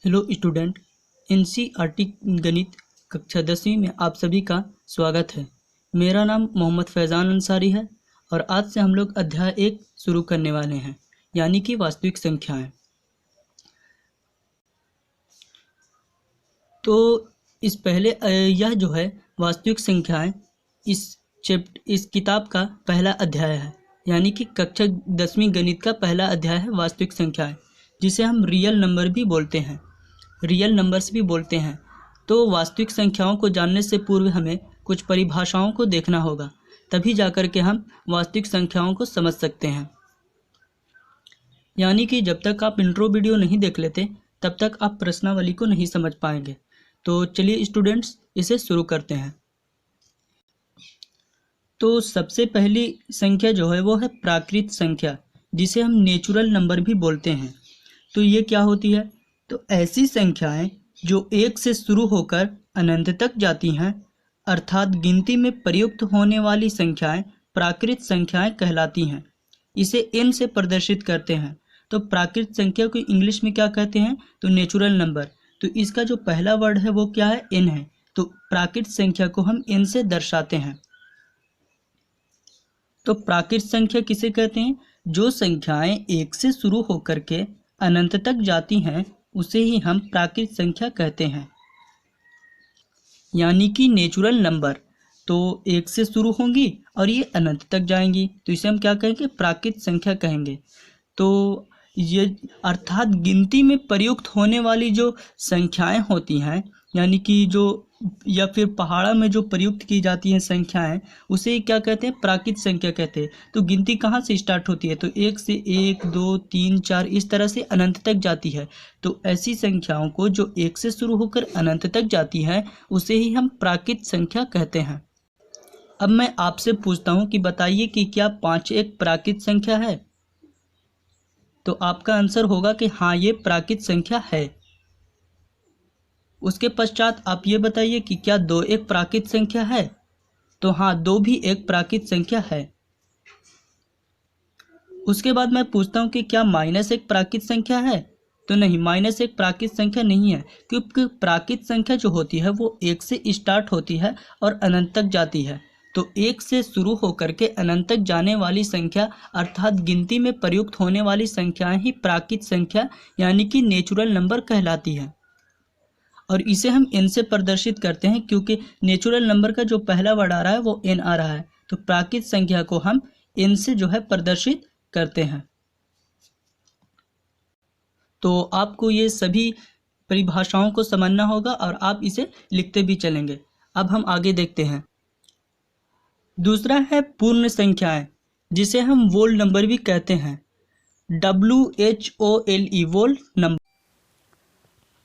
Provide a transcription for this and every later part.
Hello student, NCERT गणित कक्षा 10वीं में आप सभी का स्वागत है। मेरा नाम मोहम्मद फैज़ान अंसारी है और आज से हम लोग अध्याय 1 शुरू करने वाले हैं, यानी कि वास्तविक संख्याएं। तो यह जो है वास्तविक संख्याएं इस किताब का पहला अध्याय है, यानी कि कक्षा 10वीं गणित का पहला अध्याय है वास्तविक संख्याएं, जिसे हम रियल नंबर भी बोलते हैं, रियल नंबर्स भी बोलते हैं। तो वास्तविक संख्याओं को जानने से पूर्व हमें कुछ परिभाषाओं को देखना होगा, तभी जाकर के हम वास्तविक संख्याओं को समझ सकते हैं। यानी कि जब तक आप इंट्रो वीडियो नहीं देख लेते तब तक आप प्रश्नावली को नहीं समझ पाएंगे। तो चलिए स्टूडेंट्स, इसे शुरू करते हैं। तो सबसे पहली संख्या जो है वो है प्राकृत संख्या, जिसे हम नेचुरल नंबर भी बोलते हैं। तो ये क्या होती है? तो ऐसी संख्याएं जो 1 से शुरू होकर अनंत तक जाती हैं, अर्थात गिनती में प्रयुक्त होने वाली संख्याएं प्राकृत संख्याएं कहलाती हैं। इसे n से प्रदर्शित करते हैं। तो प्राकृत संख्या को इंग्लिश में क्या कहते हैं? तो नेचुरल नंबर। तो इसका जो पहला वर्ड है वो क्या है? n है। तो प्राकृत संख्या को हम n से दर्शाते हैं। तो प्राकृत संख्या किसे कहते हैं? जो संख्याएं 1 से शुरू होकर के अनंत तक जाती हैं उसे ही हम प्राकृत संख्या कहते हैं, यानी कि नेचुरल नंबर। तो 1 से शुरू होंगी और ये अनंत तक जाएंगी, तो इसे हम क्या कहेंगे? प्राकृत संख्या कहेंगे। तो ये अर्थात गिनती में प्रयुक्त होने वाली जो संख्याएं होती हैं, यानी कि जो या फिर पहाड़ा में जो प्रयुक्त की जाती हैं संख्याएं, उसे क्या कहते हैं? प्राकृत संख्या कहते हैं। तो गिनती कहाँ से स्टार्ट होती है? तो 1 से 1 2 3 4 इस तरह से अनंत तक जाती है। तो ऐसी संख्याओं को जो 1 से शुरू होकर अनंत तक जाती है उसे ही हम प्राकृत संख्या कहते हैं। अब मैं आपसे पूछता हूँ कि बताइए कि क्या 5 एक प्राकृत संख्या है? तो आपका आंसर होगा कि हाँ, ये प्राकृत संख्या है। उसके पश्चात आप ये बताइए कि क्या 2 एक प्राकृत संख्या है? तो हाँ, 2 भी एक प्राकृत संख्या है। उसके बाद मैं पूछता हूँ कि क्या -1 प्राकृत संख्या है? तो नहीं, -1 प्राकृत संख्या नहीं है, क्योंकि प्राकृत संख्या जो होती है वो 1 से स्टार्ट होती है और अनंत तक जाती है। तो 1 से शुरू होकर के अनंत तक जाने वाली संख्या अर्थात गिनती में प्रयुक्त होने वाली संख्याएं ही प्राकृत संख्या यानी कि नेचुरल नंबर कहलाती है। और इसे हम n से प्रदर्शित करते हैं, क्योंकि नेचुरल नंबर का जो पहला वर्ड आ रहा है वो n आ रहा है। तो प्राकृत संख्या को हम n से जो है प्रदर्शित करते हैं। तो आपको ये सभी परिभाषाओं को समझना होगा और आप इसे लिखते भी चलेंगे। अब हम आगे देखते हैं। दूसरा है पूर्ण संख्याएं, जिसे हम वोल नंबर भी कहते हैं, WHOLE, वोल नंबर।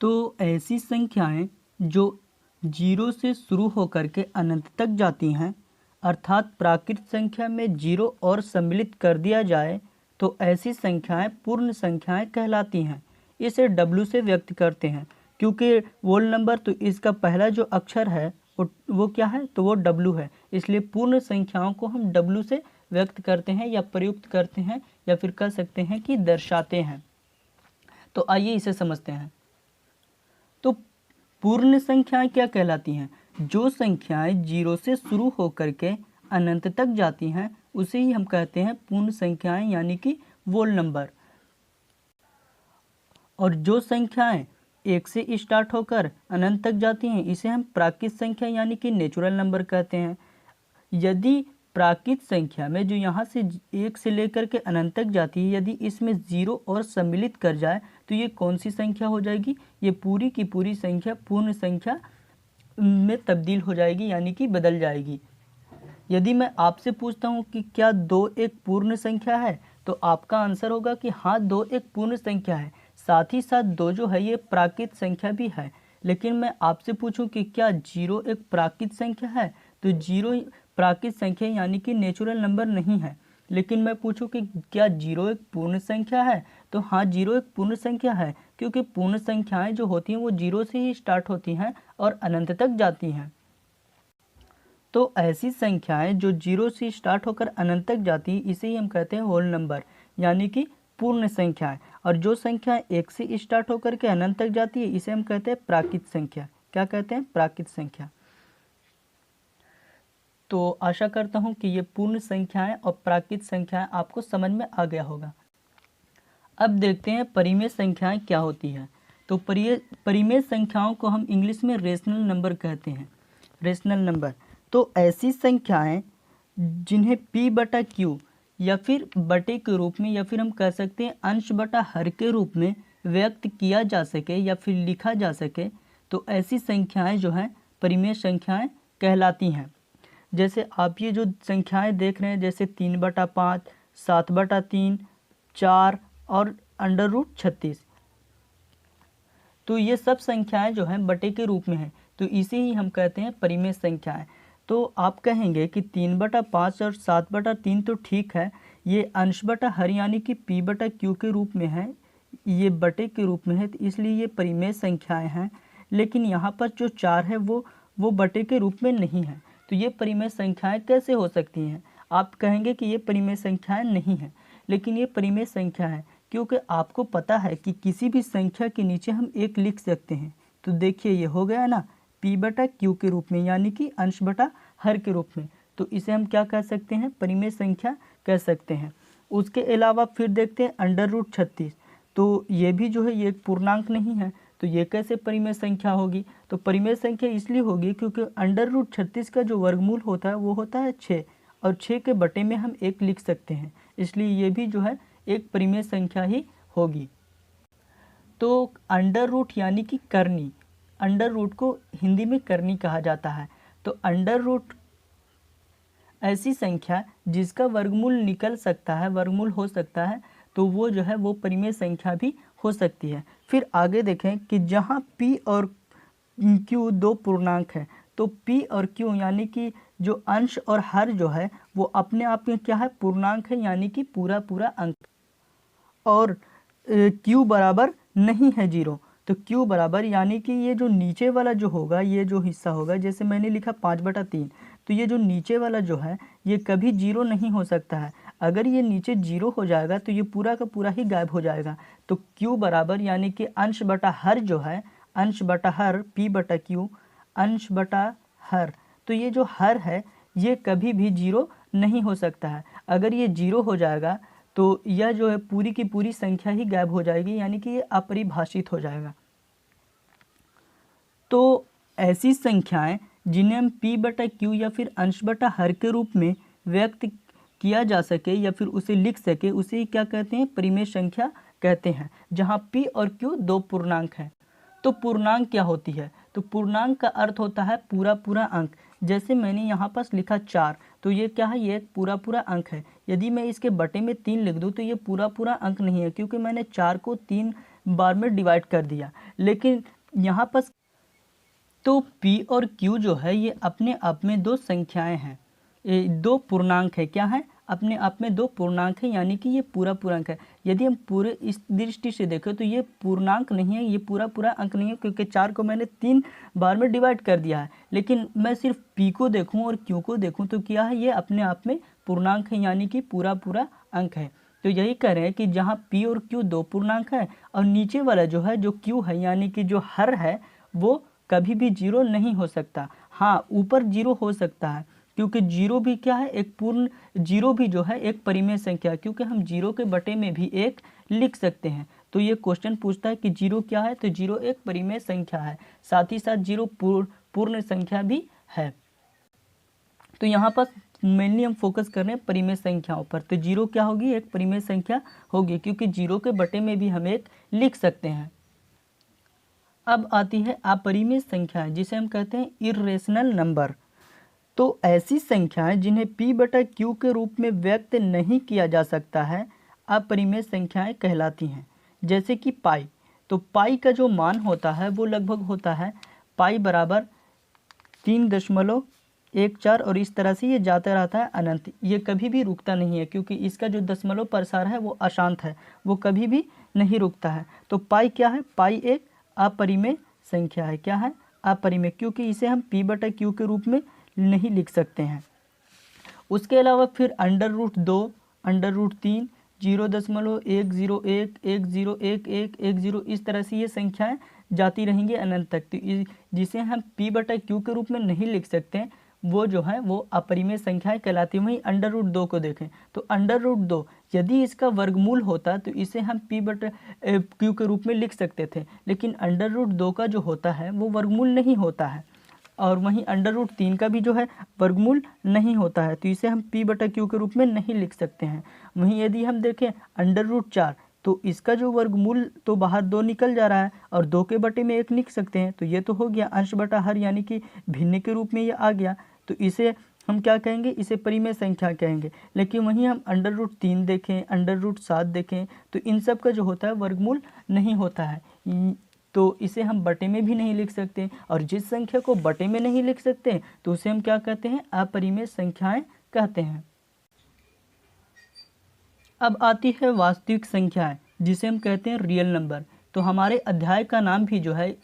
तो ऐसी संख्याएं जो 0 से शुरू होकर के अनंत तक जाती हैं, अर्थात प्राकृत संख्या में 0 और सम्मिलित कर दिया जाए तो ऐसी संख्याएं पूर्ण संख्याएं कहलाती हैं। इसे W से व्यक्त करते हैं, क्योंकि वोल नंबर तो इसका पहला जो अक्षर है वो क्या है? तो वो W है। इसलिए पूर्ण संख्याओं को हम W से व्यक्त करते हैं या प्रयुक्त करते हैं, या फिर कह सकते हैं कि दर्शाते हैं। तो आइए इसे समझते हैं। तो पूर्ण संख्याएं क्या कहलाती हैं? जो संख्याएं 0 से शुरू होकर के अनंत तक जाती हैं उसे ही हम कहते हैं पूर्ण संख्याएं, यानी कि वोल नंबर। और जो संख्याएं 1 से स्टार्ट होकर अनंत तक जाती हैं इसे हम प्राकृत संख्या यानी कि नेचुरल नंबर कहते हैं। यदि प्राकृत संख्या में जो यहाँ से 1 से लेकर के अनंत तक जाती है, यदि इसमें 0 और सम्मिलित कर जाए तो ये कौन सी संख्या हो जाएगी? ये पूरी की पूरी संख्या पूर्ण संख्या में तब्दील हो जाएगी, यानी कि बदल जाएगी। यदि मैं आपसे पूछता हूँ कि क्या 2 एक पूर्ण संख्या है, तो आपका आंसर होगा कि हाँ, 2 एक पूर्ण संख्या है। साथ ही साथ 2 जो है ये प्राकृत संख्या भी है। लेकिन मैं आपसे पूछूं कि क्या 0 एक प्राकृत संख्या है, तो 0 प्राकृत संख्या यानी कि नेचुरल नंबर नहीं है। लेकिन मैं पूछूं कि क्या 0 एक पूर्ण संख्या है, तो हाँ, 0 एक पूर्ण संख्या है, क्योंकि पूर्ण संख्याएं जो होती हैं वो 0 से ही स्टार्ट होती हैं और अनंत तक जाती हैं। तो ऐसी संख्याएं जो 0 से स्टार्ट होकर अनंत तक जाती है इसे ही हम कहते हैं होल नंबर, यानी कि पूर्ण संख्याएं। और जो संख्या 1 से स्टार्ट होकर के अनंत तक जाती है इसे हम कहते हैं प्राकृत संख्या। क्या कहते हैं? प्राकृत संख्या। तो आशा करता हूँ कि ये पूर्ण संख्याएं और प्राकृत संख्याएं आपको समझ में आ गया होगा। अब देखते हैं परिमेय संख्याएं क्या होती है। तो परिमेय संख्याओं को हम इंग्लिश में रेशनल नंबर कहते हैं। रेशनल नंबर तो ऐसी संख्याएं जिन्हें p बटा q या फिर बटे के रूप में या फिर हम कह सकते हैं अंश बटा हर के रूप में व्यक्त किया जा सके या फिर लिखा जा सके, तो ऐसी संख्याएं जो हैं परिमेय संख्याएं कहलाती हैं। जैसे आप ये जो संख्याएं देख रहे हैं, जैसे 3/5, 7/3, 4 और √36, तो ये सब संख्याएं जो हैं बटे के रूप में हैं, तो इसे ही हम कहते हैं परिमेय संख्याएं। तो आप कहेंगे कि 3/5 और 7/3 तो ठीक है, ये अंश बटा हर यानी कि p बटा q के रूप में है, ये बटे के रूप में है, तो इसलिए ये परिमेय संख्याएं हैं। लेकिन यहाँ पर जो 4 है वो बटे के रूप में नहीं है, तो ये परिमेय संख्याएं कैसे हो सकती हैं? आप कहेंगे कि ये परिमेय संख्याएं नहीं हैं, लेकिन ये परिमेय संख्या है, क्योंकि आपको पता है कि किसी भी संख्या के नीचे हम 1 लिख सकते हैं। तो देखिए ये हो गया ना, p बटा q के रूप में यानी कि अंश बटा हर के रूप में, तो इसे हम क्या कह सकते हैं? परिमेय संख्या कह सकते हैं। उसके अलावा फिर देखते हैं √36, तो ये भी जो है ये एक पूर्णांक नहीं है, तो ये कैसे परिमेय संख्या होगी? तो परिमेय संख्या इसलिए होगी क्योंकि √36 का जो वर्गमूल होता है वो होता है 6, और 6 के बटे में हम 1 लिख सकते हैं, इसलिए ये भी जो है एक परिमेय संख्या ही होगी। तो अंडर रूट यानी कि करनी, अंडर रूट को हिंदी में करनी कहा जाता है। तो अंडर रूट ऐसी संख्या जिसका वर्गमूल निकल सकता है, वर्गमूल हो सकता है, तो वो जो है वो परिमेय संख्या भी हो सकती है। फिर आगे देखें कि जहाँ p और q दो पूर्णांक है, तो p और q यानी कि जो अंश और हर जो है वो अपने आप में क्या है? पूर्णांक है, यानी कि पूरा पूरा अंक। और q बराबर नहीं है 0, तो q बराबर यानी कि ये जो नीचे वाला जो होगा, ये जो हिस्सा होगा, जैसे मैंने लिखा 5/3, तो ये जो नीचे वाला जो है ये कभी 0 नहीं हो सकता है। अगर ये नीचे 0 हो जाएगा तो ये पूरा का पूरा ही गायब हो जाएगा। तो q बराबर यानी कि अंश बटा हर जो है, अंश बटा हर p बटा q, अंश बटा हर, तो ये जो हर है ये कभी भी 0 नहीं हो सकता है। अगर ये 0 हो जाएगा तो यह जो है पूरी की पूरी संख्या ही गायब हो जाएगी, यानी कि ये अपरिभाषित हो जाएगा। तो ऐसी संख्याएं जिन्हें हम p बटा q या फिर अंश बटा हर के रूप में व्यक्त किया जा सके या फिर उसे लिख सके, उसे क्या कहते हैं? परिमेय संख्या कहते हैं, जहां p और q दो पूर्णांक हैं। तो पूर्णांक क्या होती है? तो पूर्णांक का अर्थ होता है पूरा पूरा अंक। जैसे मैंने यहाँ पर लिखा 4, तो ये क्या है? ये एक पूरा पूरा अंक है। यदि मैं इसके बटे में 3 लिख दूँ तो ये पूरा पूरा अंक नहीं है, क्योंकि मैंने 4 को 3 बार में डिवाइड कर दिया। लेकिन यहाँ पर तो p और q जो है ये अपने आप में दो संख्याएं हैं, ये दो पूर्णांक है। क्या है? अपने आप में दो पूर्णांक है, यानी कि ये पूरा पूर्णांक है। यदि हम पूरे इस दृष्टि से देखें तो ये पूर्णांक नहीं है, ये पूरा पूरा अंक नहीं है, क्योंकि 4 को मैंने 3 बार में डिवाइड कर दिया है। लेकिन मैं सिर्फ p को देखूं और q को देखूं तो क्या है? ये अपने आप में पूर्णांक है, यानी कि पूरा पूरा अंक है। तो यही कह रहे हैं कि जहाँ p और q दो पूर्णांक है और नीचे वाला जो है जो q है यानी कि जो हर है वो कभी भी 0 नहीं हो सकता। हाँ, ऊपर 0 हो सकता है, क्योंकि 0 भी क्या है? एक पूर्ण 0 भी जो है एक परिमेय संख्या, क्योंकि हम 0 के बटे में भी 1 लिख सकते हैं। तो ये क्वेश्चन पूछता है कि 0 क्या है? तो 0 एक परिमेय संख्या है, साथ ही साथ 0 पूर्ण संख्या भी है। तो यहाँ पर मेनली हम फोकस कर रहे हैं परिमेय संख्याओं पर। तो 0 क्या होगी? एक परिमेय संख्या होगी, क्योंकि 0 के बटे में भी हम 1 लिख सकते हैं। अब आती है अपरिमेय संख्या, जिसे हम कहते हैं इर्रेशनल नंबर। तो ऐसी संख्याएं जिन्हें p बटा q के रूप में व्यक्त नहीं किया जा सकता है अपरिमेय संख्याएं कहलाती हैं। जैसे कि पाई, तो पाई का जो मान होता है वो लगभग होता है पाई बराबर 3.14, और इस तरह से ये जाता रहता है अनंत। ये कभी भी रुकता नहीं है, क्योंकि इसका जो दशमलव प्रसार है वो अशांत है, वो कभी भी नहीं रुकता है। तो पाई क्या है? पाई एक अपरिमेय संख्या है। क्या है? अपरिमेय, क्योंकि इसे हम p बटा q के रूप में नहीं लिख सकते हैं। उसके अलावा फिर √2, √3, 0.101 1011 10 इस तरह से ये संख्याएं जाती रहेंगी अनंत तक। तो जिसे हम p/q के रूप में नहीं लिख सकते, वो जो है वो अपरिमेय संख्याएं कहलाती है। वहीं √2 को देखें तो √2 यदि इसका वर्गमूल होता तो इसे हम p/q के रूप में लिख सकते थे, लेकिन √2 का जो होता है वो वर्गमूल नहीं होता है, और वहीं √3 का भी जो है वर्गमूल नहीं होता है, तो इसे हम p/q के रूप में नहीं लिख सकते हैं। वहीं यदि हम देखें √4 तो इसका जो वर्गमूल तो बाहर 2 निकल जा रहा है और 2 के बटे में 1 लिख सकते हैं, तो ये तो हो गया अंश बटा हर यानी कि भिन्न के रूप में ये आ गया, तो इसे हम क्या कहेंगे, इसे परिमेय संख्या कहेंगे। लेकिन वहीं हम √3 देखें, √7 देखें तो इन सब का जो होता है वर्गमूल नहीं होता है, तो इसे हम बटे में भी नहीं लिख सकते, और जिस संख्या को बटे में नहीं लिख सकते तो उसे हम क्या कहते हैं, अपरिमेय संख्याएं कहते हैं। अब आती है वास्तविक संख्याएं, जिसे हम कहते हैं रियल नंबर। तो हमारे अध्याय का नाम भी जो है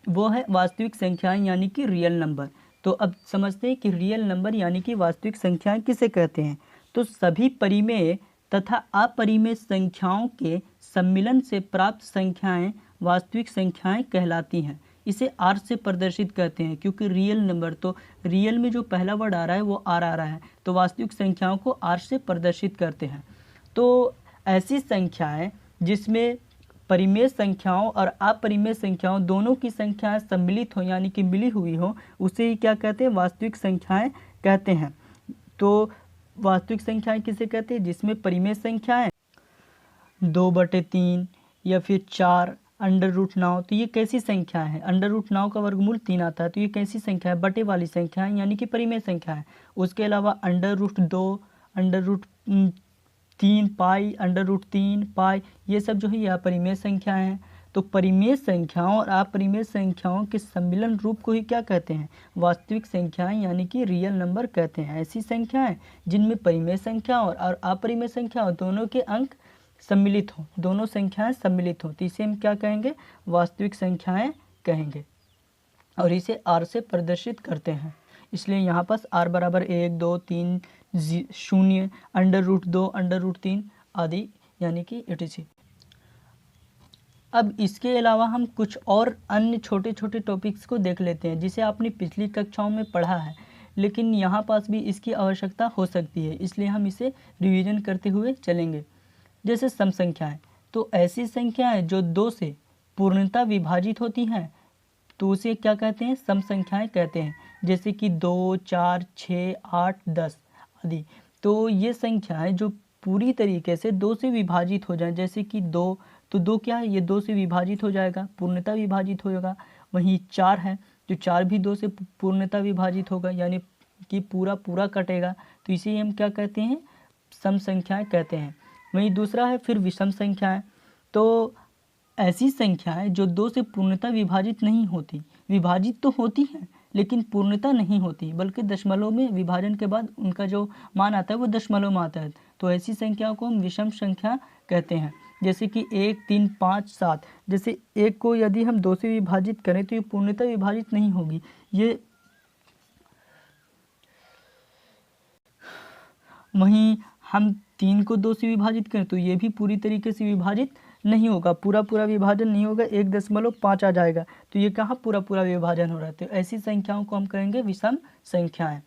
वो है वास्तविक संख्याएं यानी कि रियल नंबर। तो अब समझते हैं कि रियल नंबर यानी कि वास्तविक संख्याएं किसे कहते हैं। तो सभी परिमेय तथा अपरिमेय संख्याओं के सम्मिलन से प्राप्त संख्याएं वास्तविक संख्याएं कहलाती हैं। इसे आर से प्रदर्शित करते हैं, क्योंकि रियल नंबर, तो रियल में जो पहला वर्ड आ रहा है वो आर आ रहा है, तो वास्तविक संख्याओं को आर से प्रदर्शित करते हैं। तो ऐसी संख्याएं जिसमें परिमेय संख्याओं और अपरिमेय संख्याओं दोनों की संख्याएं सम्मिलित हो यानी कि मिली हुई हो, उसे ही क्या कहते हैं, वास्तविक संख्याएं कहते हैं। तो वास्तविक संख्याएं किसे कहते हैं, जिसमें परिमेय संख्याएं 2/3 या फिर 4 √9, तो ये कैसी संख्या है, √9 का वर्गमूल 3 आता है, तो ये कैसी संख्या है, बटे वाली संख्या है यानी कि परिमेय संख्या है। उसके अलावा √2 √3 पाई √3 पाई, ये सब जो है ये अपरिमेय संख्याएं हैं। तो परिमेय संख्याओं और अपरिमेय संख्याओं के सम्मिलन रूप को ही क्या कहते हैं, वास्तविक संख्याएं यानी कि रियल नंबर कहते हैं। ऐसी संख्याएं जिनमें परिमेय संख्या और अपरिमेय संख्या दोनों के अंक सम्मिलित हो, दोनों संख्याएं सम्मिलित हो, तो इसे हम क्या कहेंगे, वास्तविक संख्याएं कहेंगे, और इसे आर से प्रदर्शित करते हैं। इसलिए यहाँ पास r = 1 2 3 0 √2 √3 आदि यानी कि etc। अब इसके अलावा हम कुछ और अन्य छोटे छोटे टॉपिक्स को देख लेते हैं, जिसे आपने पिछली कक्षाओं में पढ़ा है, लेकिन यहाँ पास भी इसकी आवश्यकता हो सकती है, इसलिए हम इसे रिवीजन करते हुए चलेंगे। जैसे सम संख्याएं, तो ऐसी संख्याएं जो 2 से पूर्णतः विभाजित होती हैं तो उसे क्या कहते हैं, सम संख्याएं कहते हैं। जैसे कि 2 4 6 8 10 आदि। तो ये संख्याएं जो पूरी तरीके से 2 से विभाजित हो जाएं, जैसे कि 2, तो 2 क्या है, ये 2 से विभाजित हो जाएगा, पूर्णतः विभाजित होगा। वहीं 4 है, तो 4 भी 2 से पूर्णतः विभाजित होगा यानी कि पूरा कटेगा, तो इसे हम क्या कहते हैं, सम संख्याएं कहते हैं। वहीं दूसरा है फिर विषम संख्याएं, तो ऐसी संख्याएं जो 2 से पूर्णतः विभाजित नहीं होती, विभाजित तो होती हैं लेकिन पूर्णतः नहीं होती, बल्कि दशमलव में विभाजन के बाद उनका जो मान आता है वो दशमलव में आता है, तो ऐसी संख्याओं को हम विषम संख्या कहते हैं। जैसे कि 1 3 5 7, जैसे 1 को यदि हम 2 से विभाजित करें तो ये पूर्णतः विभाजित नहीं होगी, ये वहीं हम 3 को 2 से विभाजित करें तो ये भी पूरी तरीके से विभाजित नहीं होगा, पूरा विभाजन नहीं होगा, 1.5 आ जाएगा, तो ये कहाँ पूरा विभाजन हो रहा है। तो ऐसी संख्याओं को हम कहेंगे विषम संख्याएं।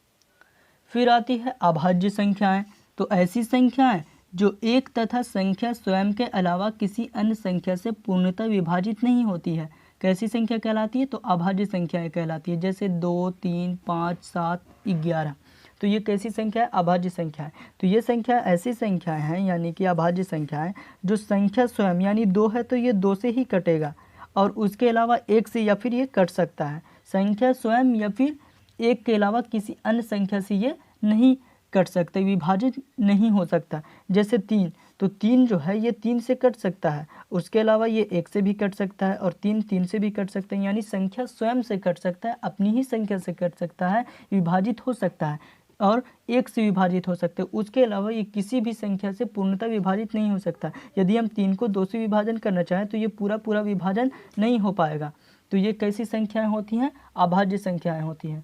फिर आती है अभाज्य संख्याएं, तो ऐसी संख्याएं जो एक तथा संख्या स्वयं के अलावा किसी अन्य संख्या से पूर्णतः विभाजित नहीं होती है, कैसी संख्या कहलाती है, तो अभाज्य संख्याएं कहलाती है। जैसे 2 3 5 7 11, तो ये कैसी संख्या है, अभाज्य संख्या है। तो ये संख्या ऐसी संख्याएं हैं यानी कि अभाज्य संख्याएं जो संख्या स्वयं यानी 2 है तो ये 2 से ही कटेगा, और उसके अलावा 1 से या फिर ये कट सकता है। संख्या स्वयं या फिर 1 के अलावा किसी अन्य संख्या से ये नहीं कट सकते, विभाजित नहीं हो सकता। जैसे 3, तो 3 जो है ये 3 से कट सकता है, उसके अलावा ये 1 से भी कट सकता है, और 3 से भी कट सकते हैं, यानी संख्या स्वयं से कट सकता है, अपनी ही संख्या से कट सकता है, विभाजित हो सकता है, और 1 से विभाजित हो सकते हैं। उसके अलावा ये किसी भी संख्या से पूर्णतः विभाजित नहीं हो सकता। यदि हम 3 को 2 से विभाजन करना चाहें तो ये पूरा विभाजन नहीं हो पाएगा। तो ये कैसी संख्याएं होती हैं, अभाज्य संख्याएं होती हैं।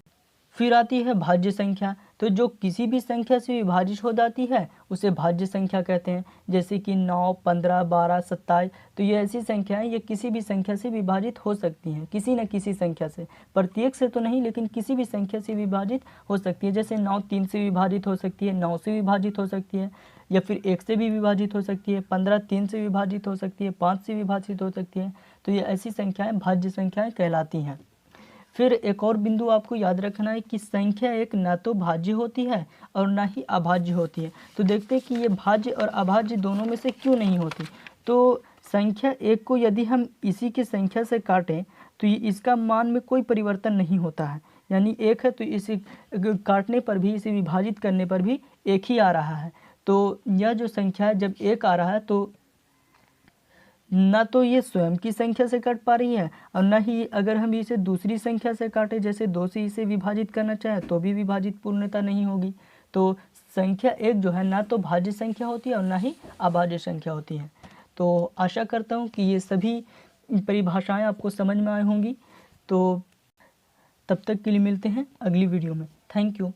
फिर आती है भाज्य संख्या, तो जो किसी भी संख्या से विभाजित हो जाती है उसे भाज्य संख्या कहते हैं। जैसे कि 9, 15, 12, 27, तो ये ऐसी संख्याएं ये किसी भी संख्या से विभाजित हो सकती हैं, किसी न किसी संख्या से, प्रत्येक से तो नहीं लेकिन किसी भी संख्या से विभाजित हो सकती है। जैसे 9 3 से विभाजित हो सकती है, 9 से विभाजित हो सकती है, या फिर 1 से भी विभाजित हो सकती है, 15 3 से विभाजित हो सकती है, 5 से विभाजित हो सकती है। तो ये ऐसी संख्याएं भाज्य संख्याएं कहलाती हैं। फिर एक और बिंदु आपको याद रखना है कि संख्या एक ना तो भाज्य होती है और ना ही अभाज्य होती है। तो देखते हैं कि ये भाज्य और अभाज्य दोनों में से क्यों नहीं होती। तो संख्या एक को यदि हम इसी की संख्या से काटें तो ये इसका मान में कोई परिवर्तन नहीं होता है, यानी एक है तो इसे काटने पर भी, इसे विभाजित करने पर भी एक ही आ रहा है। तो यह जो संख्या है जब एक आ रहा है तो ना तो ये स्वयं की संख्या से कट पा रही है और ना ही अगर हम इसे दूसरी संख्या से काटे, जैसे 2 से इसे विभाजित करना चाहे तो भी विभाजित पूर्णता नहीं होगी। तो संख्या एक जो है ना तो भाज्य संख्या होती है और ना ही अभाज्य संख्या होती है। तो आशा करता हूँ कि ये सभी परिभाषाएं आपको समझ में आई होंगी। तो तब तक के लिए मिलते हैं अगली वीडियो में। Thank you.